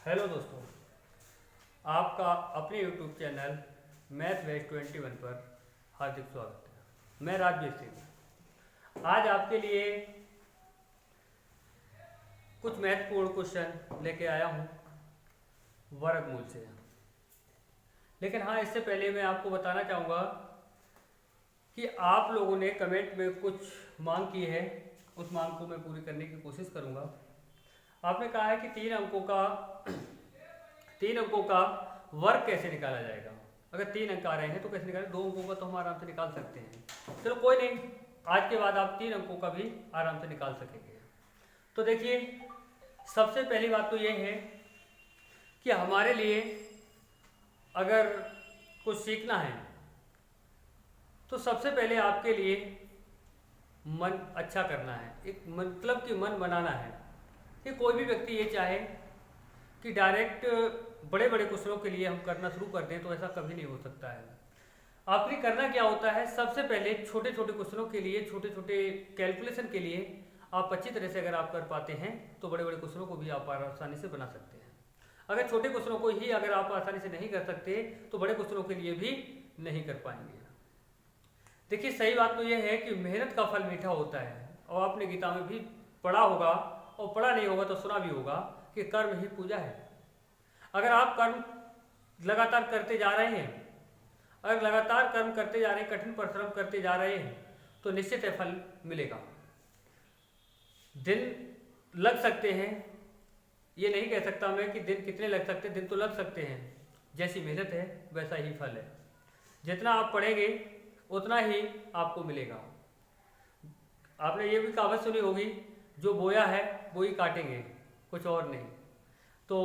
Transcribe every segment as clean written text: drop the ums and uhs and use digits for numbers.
Hello दोस्तों, आपका अपने यूट्यूब चैनल मैथ वेज 21 पर हार्दिक स्वागत है। मैं राजवीर सिंह आज आपके लिए कुछ महत्वपूर्ण क्वेश्चन लेके आया हूँ वर्गमूल से। लेकिन हाँ, इससे पहले मैं आपको बताना चाहूँगा कि आप लोगों ने कमेंट में कुछ मांग की है, उस मांग को मैं पूरी करने की कोशिश करूँगा। आपने कहा है कि तीन अंकों का वर्ग कैसे निकाला जाएगा। अगर 3 अंक आ रहे हैं तो कैसे निकालें, 2 अंकों का तो हम आराम से निकाल सकते हैं। चलो कोई नहीं, आज के बाद आप 3 अंकों का भी आराम से निकाल सकेंगे। तो देखिए, सबसे पहली बात तो ये है कि हमारे लिए अगर कुछ सीखना है तो सबसे पहले आपके लिए मन अच्छा करना है, एक मतलब कि मन बनाना है। कि कोई भी व्यक्ति ये चाहे कि डायरेक्ट बड़े बड़े क्वेश्चनों के लिए हम करना शुरू कर दें तो ऐसा कभी नहीं हो सकता है। आपने करना क्या होता है, सबसे पहले छोटे छोटे क्वेश्चनों के लिए, छोटे छोटे कैलकुलेशन के लिए आप अच्छी तरह से अगर आप कर पाते हैं तो बड़े बड़े क्वेश्चनों को भी आप आसानी से बना सकते हैं। अगर छोटे क्वेश्चनों को ही अगर आप आसानी से नहीं कर सकते तो बड़े क्वेश्चनों के लिए भी नहीं कर पाएंगे। देखिए, सही बात तो यह है कि मेहनत का फल मीठा होता है, और आपने गीता में भी पढ़ा होगा, और पढ़ा नहीं होगा तो सुना भी होगा कि कर्म ही पूजा है। अगर आप कर्म लगातार करते जा रहे हैं, अगर लगातार कर्म करते जा रहे हैं, कठिन परिश्रम करते जा रहे हैं, तो निश्चित है फल मिलेगा। दिन लग सकते हैं, ये नहीं कह सकता मैं कि दिन कितने लग सकते हैं, दिन तो लग सकते हैं। जैसी मेहनत है वैसा ही फल है। जितना आप पढ़ेंगे उतना ही आपको मिलेगा। आपने ये भी कहावत सुनी होगी, जो बोया है वो ही काटेंगे, कुछ और नहीं। तो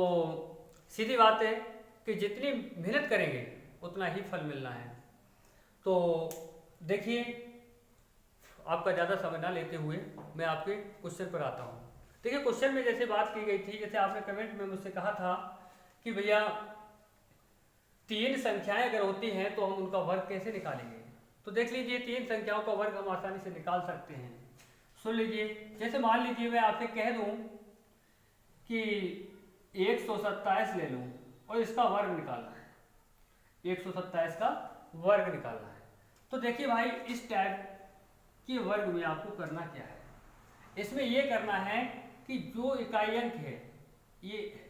सीधी बात है कि जितनी मेहनत करेंगे उतना ही फल मिलना है। तो देखिए, आपका ज़्यादा समय ना लेते हुए मैं आपके क्वेश्चन पर आता हूँ। देखिए, क्वेश्चन में जैसे बात की गई थी, जैसे आपने कमेंट में मुझसे कहा था कि भैया 3 संख्याएं अगर होती हैं तो हम उनका वर्ग कैसे निकालेंगे। तो देख लीजिए, 3 संख्याओं का वर्ग हम आसानी से निकाल सकते हैं। सुन लीजिए, जैसे मान लीजिए मैं आपसे कह दूं कि 127 ले लूं और इसका वर्ग निकालना है, 127 का वर्ग निकालना है। तो देखिए भाई, इस टाइप के वर्ग में आपको करना क्या है, इसमें यह करना है कि जो इकाई अंक है ये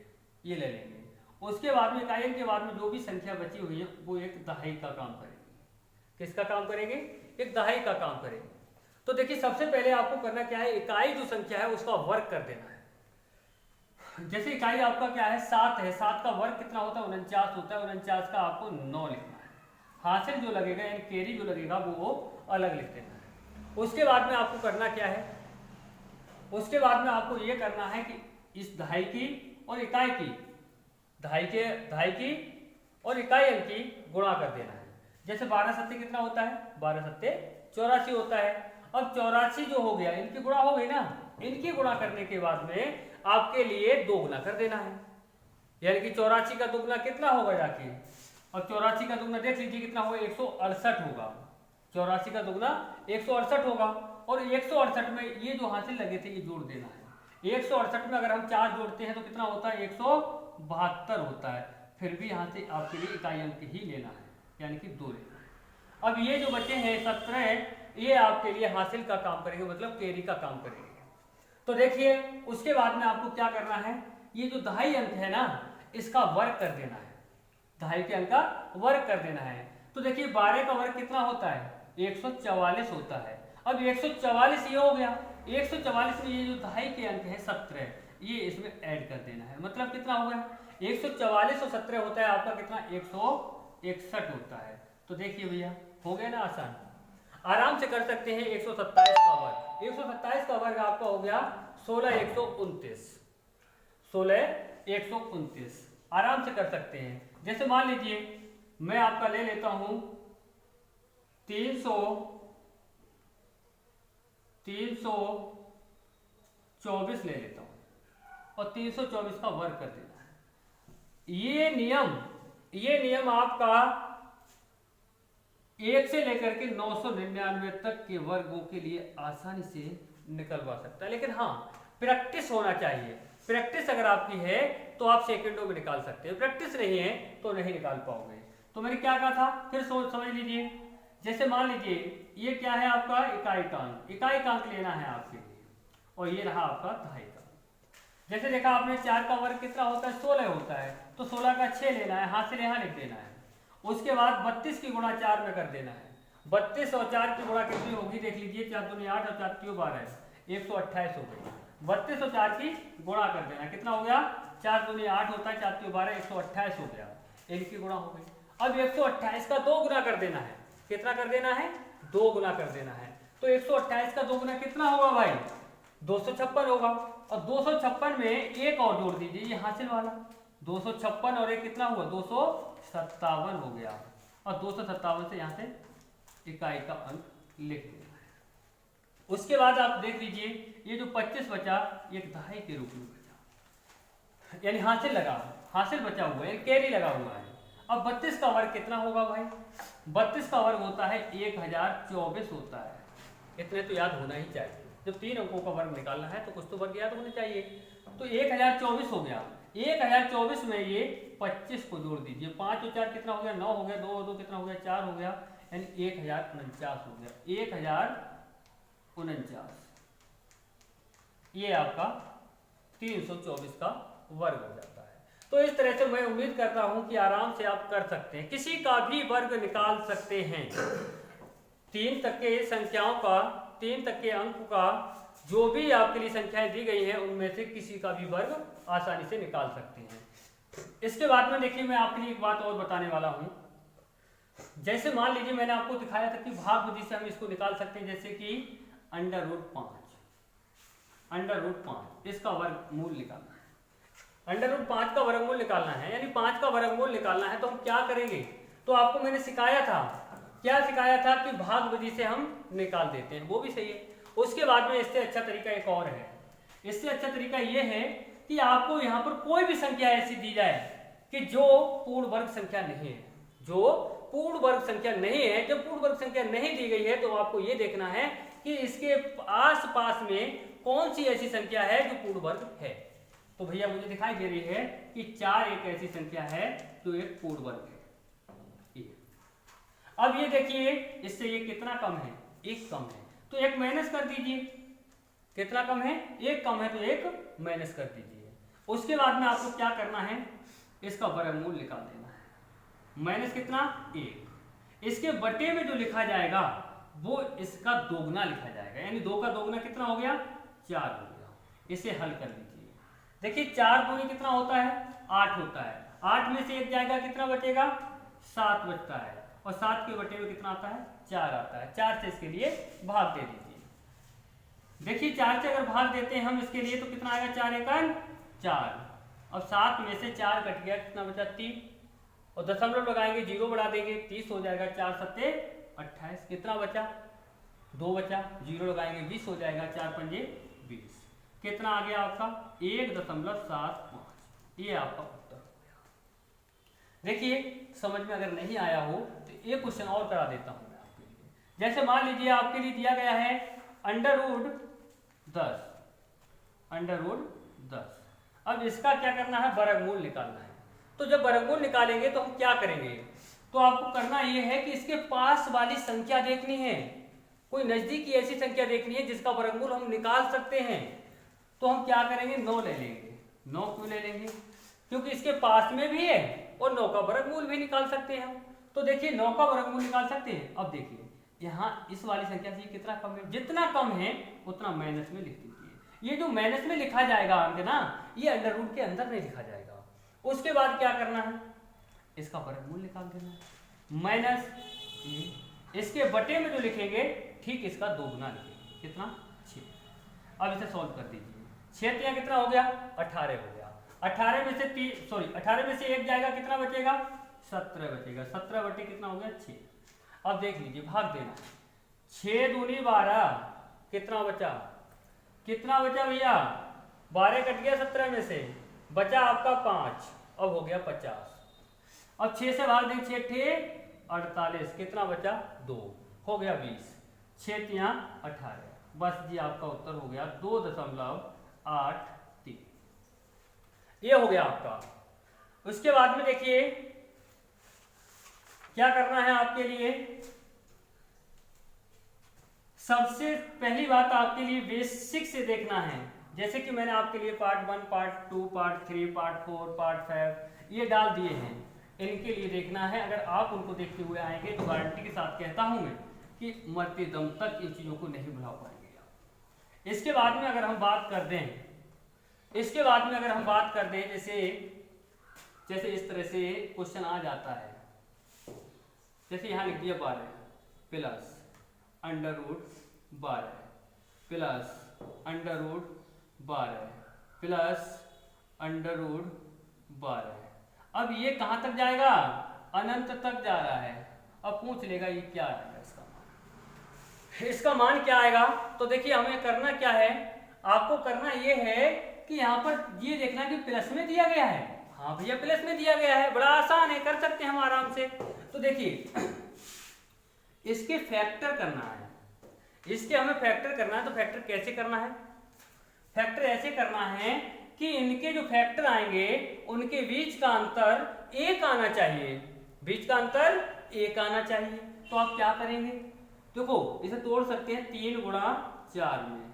ले लेंगे। उसके बाद में इकाई अंक के बाद में जो भी संख्या बची हुई है वो एक दहाई का काम करेगी। किसका काम करेंगे? एक दहाई का काम करेंगे। तो देखिए, सबसे पहले आपको करना क्या है, इकाई जो संख्या है उसका वर्ग कर देना है। जैसे इकाई आपका क्या है, 7 है, 7 का वर्ग कितना होता है? 49 होता है। 49 का आपको 9 लिखना है। हासिल जो लगेगा यानी कैरी जो लगेगा वो अलग लिख देना है। उसके बाद में आपको करना क्या है, उसके बाद में आपको ये करना है कि इस दहाई की और इकाई की, दहाई की और इकाई अंक की गुणा कर देना है। जैसे 12 सत्ते कितना होता है? 12 सत्ते 84 होता है। अब 84 जो हो गया, इनकी गुणा हो गई ना, इनकी गुणा करने के बाद में आपके लिए 2 गुना कर देना है। यानी कि 84 का दुगना कितना होगा जाके, और 84 का दुगना देख लीजिए कितना होगा, 168 होगा। 84 का दुगना 168 होगा, और 168 में ये जो हासिल लगे थे ये जोड़ देना है। 168 में अगर हम 4 जोड़ते हैं तो कितना होता है? 172 होता है। फिर भी यहाँ से आपके लिए इकाई अंक ही लेना है, यानी कि 2 लेना है। अब ये जो बचे हैं 17, ये आपके लिए हासिल का काम करेंगे, मतलब कैरी का काम करेंगे। तो देखिए, उसके बाद में आपको क्या करना है, ये जो दहाई अंक है ना, इसका वर्ग कर देना है। दहाई के अंक का वर्ग कर देना है। तो देखिए, 12 का वर्ग कितना होता है? 144 होता है। अब 144 ये हो गया, 144 में ये जो दहाई के अंक है 17, ये इसमें ऐड कर देना है। मतलब कितना हो गया? 144 और 17 होता है आपका कितना? 161 होता है। तो देखिए भैया, हो गया ना आसान, आराम से कर सकते हैं। 127 का वर्ग, 127 का वर्ग आपका हो गया 16,129, 16,129 आराम से कर सकते हैं। जैसे मान लीजिए मैं आपका ले लेता हूं 324 ले लेता हूं, और 324 का वर्ग कर देना है। ये नियम आपका 1 से लेकर के 999 तक के वर्गों के लिए आसानी से निकलवा सकता है। लेकिन हाँ, प्रैक्टिस होना चाहिए। प्रैक्टिस अगर आपकी है तो आप सेकंडों में निकाल सकते हैं, प्रैक्टिस नहीं है तो नहीं निकाल पाओगे। तो मैंने क्या कहा था, फिर समझ लीजिए। जैसे मान लीजिए ये क्या है आपका इकाइकांक, इकाइकांक लेना है आपके लिए, और ये रहा आपका दहाइकांक। जैसे देखा आपने 4 का वर्ग कितना होता है, 16 होता है, तो 16 का 6 लेना है, हाथ से यहाँ लिख देना है। उसके बाद 32 की गुणा 4 में कर देना है। 32 और 4 की गुणा कितनी होगी देख लीजिए, 4 दूनी 8 और 4 3 12 128 हो गई। 32 और 4 की गुणा कर देना, कितना हो गया, 4 दूनी 8 होता है, 4 3 12 128 हो गया, इनकी गुणा हो गई। अब 128 का 2 गुना कर देना है, कितना कर देना है, 2 गुना कर देना है। तो 128 का 2 गुना कितना होगा भाई, 256 होगा। और 256 में एक और जोड़ दीजिए, ये हासिल वाला 256 और एक कितना हुआ, 257 हो गया। और 257 से यहाँ से इकाई का अंक लिख देना है। उसके बाद आप देख लीजिए ये जो 25 बचा, एक दहाई के रूप में बचा, यानी हासिल लगा, हासिल बचा हुआ है, कैरी लगा हुआ है। अब 32 का वर्ग कितना होगा भाई, 32 का वर्ग होता है 1024 होता है। इतने तो याद होना ही चाहिए, जब 3 अंकों का वर्ग निकालना है तो कुछ तो वर्ग याद होने चाहिए। तो 1024 हो गया, 1024 में ये 25 को जोड़ दीजिए, 5 और 4 कितना हो गया, 9 हो गया, 2 और 2 कितना हो गया, 4 हो गया, यानी 1049 हो गया, 1049। ये आपका 324 का वर्ग हो जाता है। तो इस तरह से मैं उम्मीद करता हूं कि आराम से आप कर सकते हैं, किसी का भी वर्ग निकाल सकते हैं। 3 तक के संख्याओं का, 3 तक के अंक का, जो भी आपके लिए संख्याएं दी गई हैं उनमें से किसी का भी वर्ग आसानी से निकाल सकते हैं। इसके बाद में देखिए मैं आपके लिए एक बात और बताने वाला हूं। जैसे मान लीजिए मैंने आपको दिखाया था कि भाग विधि से हम इसको निकाल सकते हैं, जैसे कि √5 इसका वर्गमूल निकालना है, √5 का वर्गमूल निकालना है, यानी 5 का वर्गमूल निकालना है। तो हम क्या करेंगे, तो आपको मैंने सिखाया था, क्या सिखाया था कि भाग विधि से हम निकाल देते हैं, वो भी सही है। उसके बाद में इससे अच्छा तरीका एक और है, इससे अच्छा तरीका यह है कि आपको यहाँ पर कोई भी संख्या ऐसी दी जाए कि जो पूर्ण वर्ग संख्या नहीं है, जो पूर्ण वर्ग संख्या नहीं है, जब पूर्ण वर्ग संख्या नहीं दी गई है तो आपको ये देखना है कि इसके आस पास में कौन सी ऐसी संख्या है जो पूर्ण वर्ग है। तो भैया मुझे दिखाई दे रही है कि 4 एक ऐसी संख्या है जो एक पूर्ण वर्ग है। अब ये देखिए इससे ये कितना कम है, 1 कम है, तो 1 माइनस कर दीजिए। कितना कम है, 1 कम है, तो 1 माइनस कर दीजिए। उसके बाद में आपको क्या करना है, इसका वर्गमूल निकाल देना है। माइनस कितना, 1, इसके बटे में जो लिखा जाएगा वो इसका दोगुना लिखा जाएगा, यानी 2 का दोगुना कितना हो गया, 4 हो गया। इसे हल कर लीजिए। देखिए 4 दूनी कितना होता है, 8 होता है, 8 में से 1 जाएगा, कितना बचेगा, 7 बचता है, और 7 के बटे में कितना आता है, 4 आता है। 4 से इसके लिए भाग दे दीजिए। देखिए 4 से अगर भाग देते हैं हम इसके लिए तो कितना आएगा, 4 एकम 4, और 7 में से 4 कट गया, कितना बचा, 3, और दशमलव लगाएंगे, 0 बढ़ा देंगे, 30 हो जाएगा, 4 सत्ते 28, कितना बचा, 2 बचा, 0 लगाएंगे, 20 हो जाएगा, 4 पंजे 20, कितना आ गया आपका, 1.75। ये आपका उत्तर हो गया। देखिए समझ में अगर नहीं आया हो तो एक क्वेश्चन और करा देता हूं मैं आपके लिए। जैसे मान लीजिए आपके लिए दिया गया है √10, अब इसका क्या करना है, वर्गमूल निकालना है। तो जब वर्गमूल निकालेंगे तो हम क्या करेंगे, तो आपको करना यह है कि इसके पास वाली संख्या देखनी है, कोई नजदीकी ऐसी संख्या देखनी है जिसका वर्गमूल हम निकाल सकते हैं। तो हम क्या करेंगे, 9 ले लेंगे। 9 क्यों ले लेंगे, क्योंकि इसके पास में भी है और 9 का वर्गमूल भी निकाल सकते हैं हम। तो देखिए 9 का वर्गमूल निकाल सकते हैं। अब देखिए यहाँ इस वाली संख्या से कितना कम है, जितना कम है उतना माइनस में लिख दीजिए। ये जो माइनस में लिखा जाएगा अंक ना, ये अंडर रूट के अंदर नहीं लिखा जाएगा। उसके बाद क्या करना है, इसका वर्गमूल निकाल देना है, माइनस इसके बटे में जो लिखेंगे ठीक इसका दोगुना लिखेंगे, कितना, 6। अब इसे सॉल्व कर दीजिए। 6 कितना हो गया, 18 हो गया। 18 में से 18 में से 1 जाएगा, कितना बचेगा, 17 बचेगा। 17 बटे कितना हो गया, 6। अब देख लीजिए भाग देना, 6 दूनी 12, कितना बचा, कितना बचा भैया, 12 कट गया 17 में से, बचा आपका 5, अब हो गया 50। अब 6 से भाग देंगे, 6 थे 48, कितना बचा, 2, हो गया 20, 6 तिया 18। बस जी आपका उत्तर हो गया 2.83। ये हो गया आपका। उसके बाद में देखिए क्या करना है आपके लिए। सबसे पहली बात आपके लिए बेसिक से देखना है, जैसे कि मैंने आपके लिए part 1, part 2, part 3, part 4, part 5 ये डाल दिए हैं, इनके लिए देखना है। अगर आप उनको देखते हुए आएंगे तो गारंटी के साथ कहता हूं मैं कि मरते दम तक इन चीजों को नहीं भुला पाएंगे आप। इसके बाद में अगर हम बात कर दें, जैसे इस तरह से क्वेश्चन आ जाता है, जैसे यहां लिख दिया 12 plus under root 12 plus under root 12 plus under root 12। अब ये कहां तक जाएगा? अनंत तक जा रहा है। अब पूछ लेगा ये क्या आएगा इसका मान क्या आएगा? तो देखिए हमें करना क्या है, आपको करना ये है कि यहाँ पर ये देखना कि प्लस में दिया गया है। हाँ भैया प्लस में दिया गया है, बड़ा आसान है, कर सकते हैं हम आराम से। तो देखिए इसके फैक्टर करना है, इसके हमें फैक्टर करना है। तो फैक्टर कैसे करना है? फैक्टर ऐसे करना है कि इनके जो फैक्टर आएंगे उनके बीच का अंतर 1 आना चाहिए, बीच का अंतर 1 आना चाहिए। तो आप क्या करेंगे? देखो इसे तोड़ सकते हैं 3 गुणा 4 में।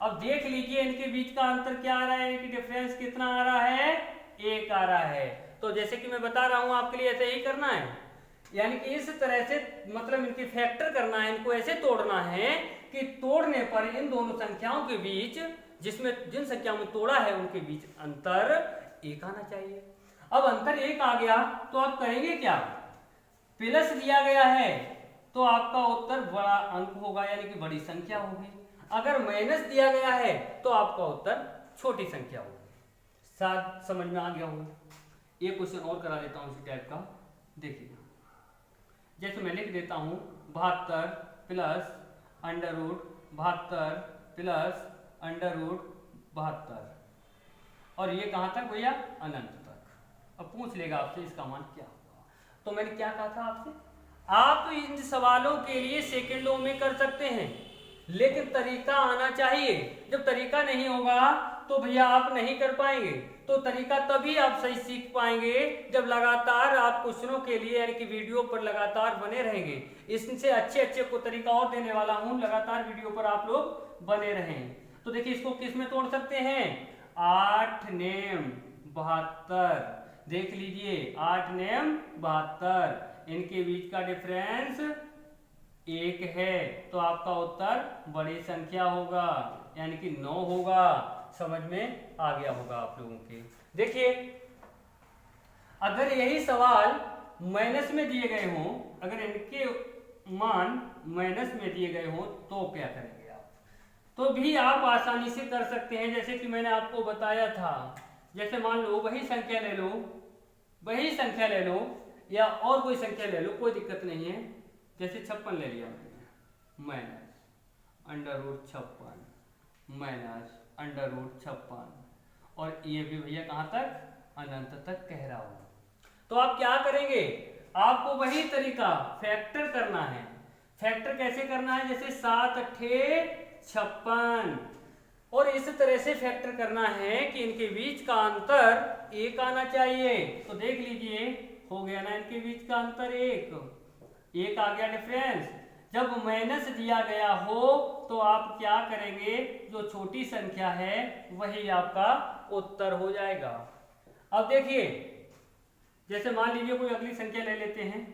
अब देख लीजिए इनके बीच का अंतर क्या आ रहा है, इनकी डिफरेंस कितना आ रहा है? 1 आ रहा है। तो जैसे कि मैं बता रहा हूं आपके लिए ऐसे ही करना है, यानी कि इस तरह से मतलब इनके फैक्टर करना है, इनको ऐसे तोड़ना है कि तोड़ने पर इन दोनों संख्याओं के बीच जिन संख्याओं में तोड़ा है उनके बीच अंतर 1 आना चाहिए। अब अंतर 1 आ गया तो आप करेंगे क्या? प्लस दिया गया है तो आपका उत्तर बड़ा अंक होगा, यानी कि बड़ी संख्या होगी। अगर माइनस दिया गया है तो आपका उत्तर छोटी संख्या होगी। शायद समझ में आ गया होगा। एक क्वेश्चन और करा देता हूं इसी टाइप का। देखिए जैसे मैं लिख देता हूं 72 plus under root 72 plus under root 72, और ये कहां तक भैया? अनंत तक। अब पूछ लेगा आपसे इसका मान क्या होगा। तो मैंने क्या कहा था आपसे, आप इन सवालों के लिए सेकंडों में कर सकते हैं, लेकिन तरीका आना चाहिए। जब तरीका नहीं होगा तो भैया आप नहीं कर पाएंगे। तो तरीका तभी आप सही सीख पाएंगे जब लगातार आप क्वेश्चनों के लिए यानी कि वीडियो पर लगातार बने रहेंगे। इससे अच्छे को तरीका और देने वाला हूं, लगातार वीडियो पर आप लोग बने रहें। तो देखिए इसको किस में तोड़ सकते हैं? 8 नेम 72, देख लीजिए 8 नेम 72, इनके बीच का डिफरेंस 1 है, तो आपका उत्तर बड़ी संख्या होगा, यानी कि 9 होगा। समझ में आ गया होगा आप लोगों के। देखिए अगर यही सवाल माइनस में दिए गए हों, अगर इनके मान माइनस में दिए गए हों तो क्या करेंगे आप? तो भी आप आसानी से कर सकते हैं, जैसे कि मैंने आपको बताया था। जैसे मान लो वही संख्या ले लो या और कोई संख्या ले लो, कोई दिक्कत नहीं है। जैसे 56 ले लिया मैंने, minus under root 56 minus under root 56, और ये भी भैया कहां तक? अनंत तक कह रहा हूं। तो आप क्या करेंगे? आपको वही तरीका फैक्टर करना है। फैक्टर कैसे करना है? जैसे 7 अट्ठे 56, और इस तरह से फैक्टर करना है कि इनके बीच का अंतर 1 आना चाहिए। तो देख लीजिए हो गया ना, इनके बीच का अंतर 1 आ गया डिफरेंस। जब माइनस दिया गया हो तो आप क्या करेंगे? जो छोटी संख्या है वही आपका उत्तर हो जाएगा। अब देखिए जैसे मान लीजिए कोई अगली संख्या ले लेते हैं,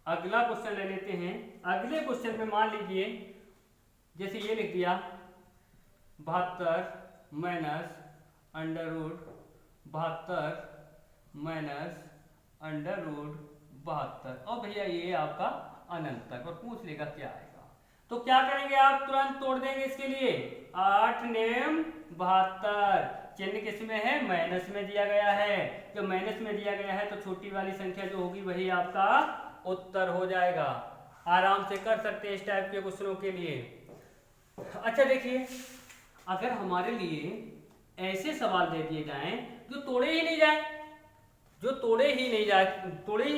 अगला क्वेश्चन ले लेते हैं। अगले क्वेश्चन में मान लीजिए जैसे ये लिख दिया 72 minus under root 72 minus under root 72, और भैया ये आपका अनंत तक, और पूछ लेगा क्या आएगा। तो क्या करेंगे आप? तुरंत तोड़ देंगे इसके लिए। 8 नेम 72, चिन्ह किस में है? माइनस में दिया गया है। जब माइनस में दिया गया है तो छोटी वाली संख्या जो होगी वही आपका उत्तर हो जाएगा। आराम से कर सकते हैं इस टाइप के क्वेश्चनों के लिए। अच्छा देखिए अगर हमारे लिए ऐसे सवाल दे दिए जाएं जो तोड़े ही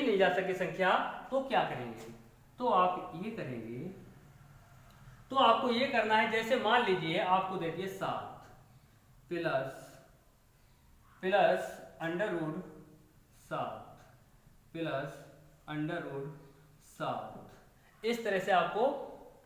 नहीं जा सके संख्या, तो क्या करेंगे? तो आप ये करेंगे, तो आपको ये करना है, जैसे मान लीजिए आपको दे दिए 7 plus plus under root 7 plus under root 7, इस तरह से आपको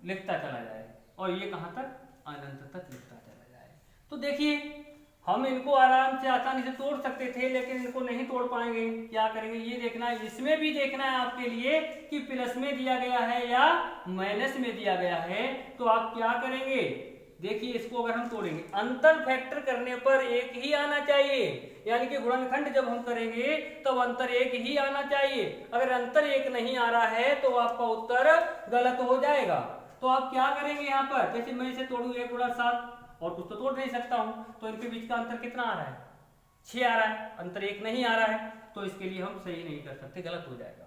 लिखता चला जाए और ये कहाँ तक, अनंत तक लिखता चला जाए। तो देखिए हम इनको आराम से आसानी से तोड़ सकते थे, लेकिन इनको नहीं तोड़ पाएंगे। क्या करेंगे, ये देखना है, इसमें भी देखना है आपके लिए कि प्लस में दिया गया है या माइनस में दिया गया है। तो आप क्या करेंगे, देखिए इसको अगर हम तोड़ेंगे, अंतर फैक्टर करने पर एक ही आना चाहिए, यानी कि गुणनखंड जब हम करेंगे तब अंतर एक ही आना चाहिए। अगर अंतर एक नहीं आ रहा है तो आपका उत्तर गलत हो जाएगा। तो आप क्या करेंगे यहाँ पर, जैसे मैं इसे तोड़ू 1 गुणा 7 और कुछ तो तोड़ नहीं सकता हूं, तो इनके बीच का अंतर कितना आ रहा है, 6 आ रहा है, अंतर 1 नहीं आ रहा है, तो इसके लिए हम सही नहीं कर सकते, गलत हो जाएगा।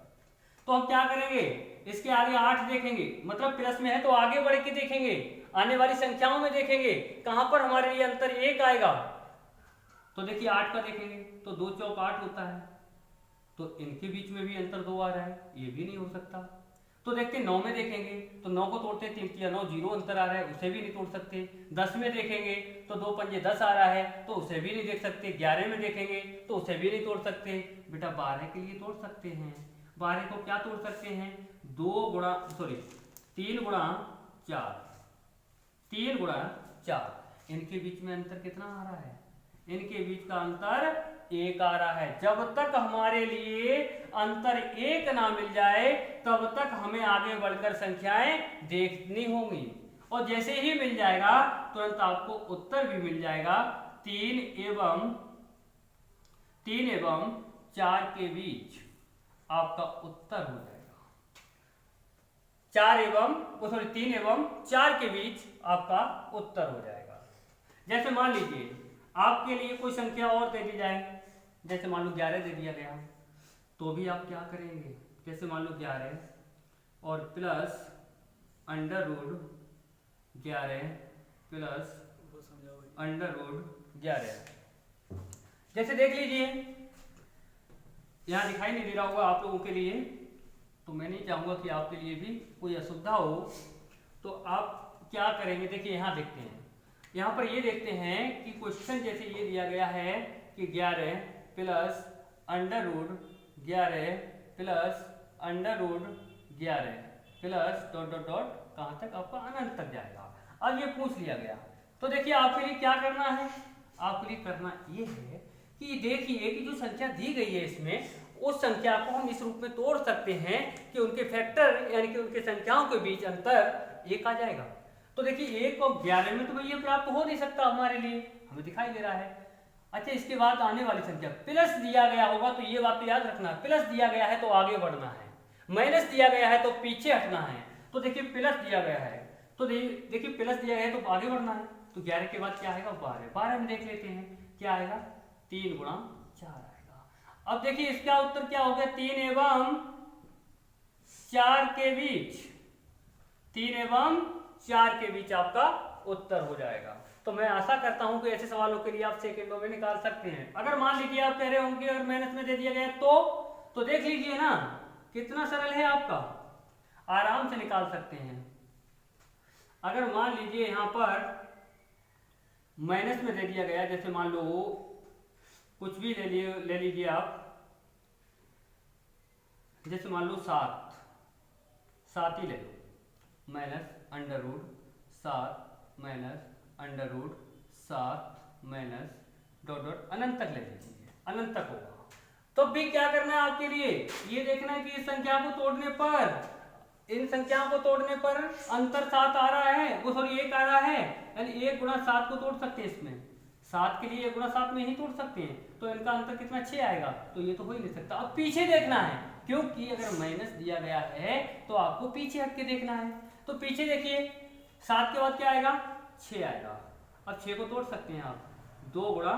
तो हम क्या करेंगे, इसके आगे 8 देखेंगे, मतलब प्लस में है तो आगे बढ़ के देखेंगे, आने वाली संख्याओं में देखेंगे कहां पर हमारे लिए अंतर 1 आएगा। तो देखिए 8 का देखेंगे तो 2 चौक 8 होता है, तो इनके बीच में भी अंतर 2 आ रहा है, ये भी नहीं हो सकता। तो देखते 9 में देखेंगे तो 9 को तोड़ते 3 या 9 0 अंतर आ रहा है, उसे भी नहीं तोड़ सकते। 10 में देखेंगे तो 2 पंजे 10 आ रहा है, तो उसे भी नहीं देख सकते। 11 में देखेंगे तो उसे भी नहीं तोड़ सकते। बेटा 12 के लिए तोड़ सकते हैं। 12 को क्या तोड़ सकते हैं, 3 गुणा 4, 3 गुणा 4, इनके बीच में अंतर कितना आ रहा है, इनके बीच का अंतर 1 आ रहा है। जब तक हमारे लिए अंतर 1 ना मिल जाए तब तक हमें आगे बढ़कर संख्याएं देखनी होंगी, और जैसे ही मिल जाएगा तुरंत आपको उत्तर भी मिल जाएगा। 3 एवं 4 के बीच आपका उत्तर हो जाएगा। 3 एवं 4 के बीच आपका उत्तर हो जाएगा। जैसे मान लीजिए आपके लिए कोई संख्या और दे दी जाए, जैसे मान लो 11 दे दिया गया, तो भी आप क्या करेंगे, जैसे मान लो 11 और plus under root 11 plus under root 11, जैसे देख लीजिए यहाँ दिखाई नहीं दे रहा होगा आप लोगों के लिए, तो मैं नहीं चाहूंगा कि आपके लिए भी कोई असुविधा हो। तो आप क्या करेंगे, देखिए यहाँ देखते हैं, यहाँ पर ये देखते हैं कि क्वेश्चन जैसे ये दिया गया है कि 11 plus under root 11 plus under root 11 plus dot dot dot कहाँ तक, आपका अनंत तक जाएगा। अब ये पूछ लिया गया, तो देखिए आपके लिए क्या करना है, आपके लिए करना ये है कि देखिए कि जो संख्या दी गई है इसमें, उस संख्या को हम इस रूप में तोड़ सकते हैं कि उनके फैक्टर यानी कि उनके संख्याओं के बीच अंतर 1 आ जाएगा। तो देखिए 1 और 11 में तो भाई ये प्राप्त हो नहीं सकता हमारे लिए, हमें दिखाई दे रहा है। अच्छा, इसके बाद आने वाली संख्या प्लस दिया गया होगा, तो ये बात तो याद रखना, प्लस दिया गया है तो आगे बढ़ना है, माइनस दिया गया है तो पीछे हटना है। तो देखिए प्लस दिया गया है तो देखिए प्लस दिया गया है तो आगे बढ़ना है, तो 11 के बाद क्या आएगा, 12 में देख लेते हैं क्या आएगा, 3 गुणा 4 आएगा। अब देखिए इसका उत्तर क्या हो गया, 3 एवं 4 के बीच, 3 एवं 4 के बीच आपका उत्तर हो जाएगा। तो मैं आशा करता हूं कि ऐसे सवालों के लिए आप सेकंडों में निकाल सकते हैं। अगर मान लीजिए आप कह रहे होंगे अगर माइनस में दे दिया गया तो देख लीजिए ना कितना सरल है, आपका आराम से निकाल सकते हैं। अगर मान लीजिए यहां पर माइनस में दे दिया गया, जैसे मान लो कुछ भी ले लीजिए आप, जैसे मान लो 7 ही ले लो, minus under root 7 minus under root 7 minus dot dot अनंत तक ले लीजिए, अनंत तक होगा। तो भी क्या करना है आपके लिए, ये देखना है कि इस संख्या को तोड़ने पर, इन संख्याओं को तोड़ने पर अंतर 7 आ रहा है, वो सॉरी 1 आ रहा है, यानी 1 गुणा 7 को तोड़ सकते हैं। इसमें 7 के लिए 1 गुणा 7 में ही तोड़ सकते हैं, तो इनका अंतर कितना 6 आएगा, तो ये तो हो ही नहीं सकता। अब पीछे देखना है, क्योंकि अगर माइनस दिया गया है तो आपको पीछे हट के देखना है। तो पीछे देखिए 7 के बाद क्या आएगा, 6 आएगा। अब 6 को तोड़ सकते हैं आप, 2 गुणा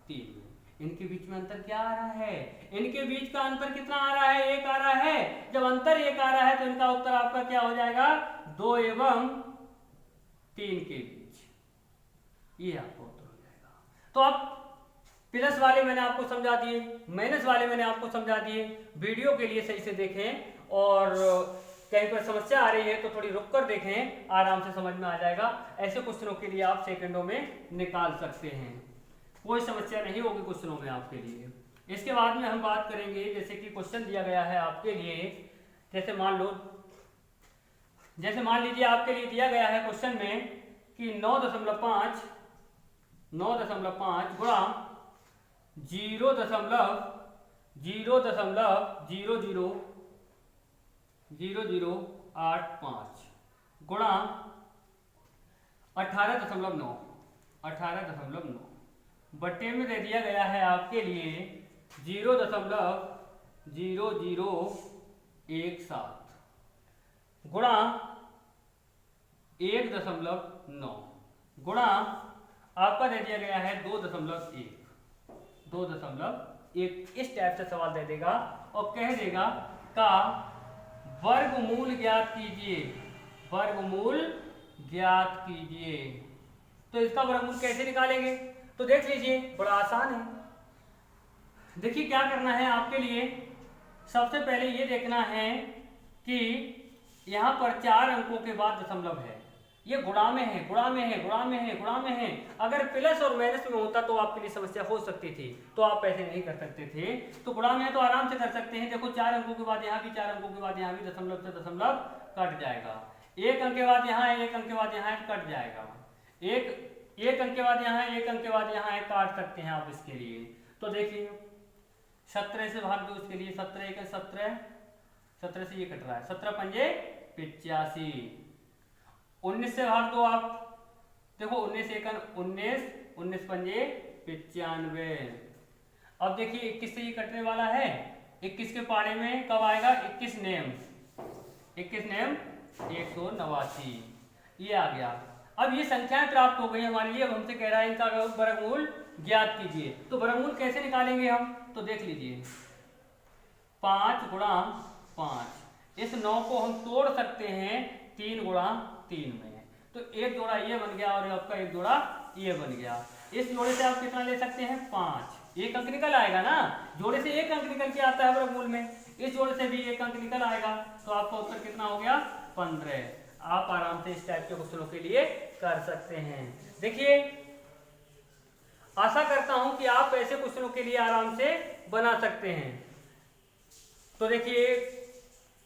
3, इनके बीच में अंतर क्या आ रहा है, इनके बीच का अंतर कितना आ रहा है, 1 आ रहा है। जब अंतर 1 आ रहा है तो इनका उत्तर आपका क्या हो जाएगा, 2 एवं 3 के बीच, ये आपका उत्तर हो जाएगा। तो अब प्लस वाले मैंने आपको समझा दिए, माइनस वाले मैंने आपको समझा दिए। वीडियो के लिए सही से देखें, और कहीं पर समस्या आ रही है तो थोड़ी रुक कर देखें, आराम से समझ में आ जाएगा। ऐसे क्वेश्चनों के लिए आप सेकंडों में निकाल सकते हैं। कोई समस्या नहीं होगी क्वेश्चनों में आपके लिए। इसके बाद में हम बात करेंगे, जैसे कि क्वेश्चन दिया गया है आपके लिए, जैसे मान लीजिए आपके लिए दिया गया है क्वेश्चन में कि 9.5 गुणा 0.000085 गुणा 18.9 बट्टे में दे दिया गया है आपके लिए 0.0017 गुणा 1.9 गुणा आपका दे दिया गया है 2.1। इस टाइप से सवाल दे देगा और कह देगा का वर्गमूल ज्ञात कीजिए। तो इसका वर्गमूल कैसे निकालेंगे? तो देख लीजिए, बड़ा आसान है। देखिए क्या करना है आपके लिए, सबसे पहले ये देखना है कि यहाँ पर 4 अंकों के बाद दशमलव है, ये गुणा में है। अगर प्लस और माइनस में होता तो आपके लिए समस्या हो सकती थी, तो आप ऐसे नहीं कर सकते थे। तो गुणा में है तो आराम से कर सकते हैं। देखो 4 अंकों के बाद यहाँ भी, 4 अंकों के बाद यहाँ भी दशमलव से दशमलव कट जाएगा। 1 अंक के बाद यहाँ है, 1 अंक के बाद यहाँ है, कट जाएगा। एक अंक के बाद यहाँ है, 1 अंक के बाद यहाँ है, काट सकते हैं आप इसके लिए। तो देखिए 17 से भाग दो इसके लिए, 17 1 17, 17 से ये कट रहा है, 17 पंजे 85। 19 से भाग दो आप, देखो 19 1 19, 19 पंजे 95। अब देखिए 21 से ये कटने वाला है, 21 के पारे में कब आएगा? 21 नेम 189, ये आ गया। अब ये संख्याएं प्राप्त हो गई हमारे लिए। अब हमसे कह रहा है इनका वर्गमूल ज्ञात कीजिए। तो वर्गमूल कैसे निकालेंगे हम? तो देख लीजिए 5 गुणा 5, इस 9 को हम तोड़ सकते हैं 3 गुणा 3 में। तो एक जोड़ा ये बन गया और आपका एक जोड़ा ये बन गया। इस जोड़े से आप कितना ले सकते हैं? 5। 1 अंक निकल आएगा ना, जोड़े से 1 अंक निकल के आता है वर्गमूल में, इस जोड़े से भी 1 अंक निकल आएगा। तो आपका उत्तर कितना हो गया? 15। आप आराम से इस टाइप के क्वेश्चनों के लिए कर सकते हैं। देखिए आशा करता हूं कि आप ऐसे क्वेश्चनों के लिए आराम से बना सकते हैं। तो देखिए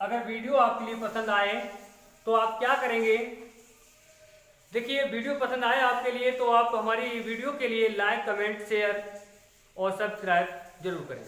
अगर वीडियो आपके लिए पसंद आए तो आप क्या करेंगे? देखिए वीडियो पसंद आए आपके लिए तो आप हमारी वीडियो के लिए लाइक, कमेंट, शेयर और सब्सक्राइब जरूर करें।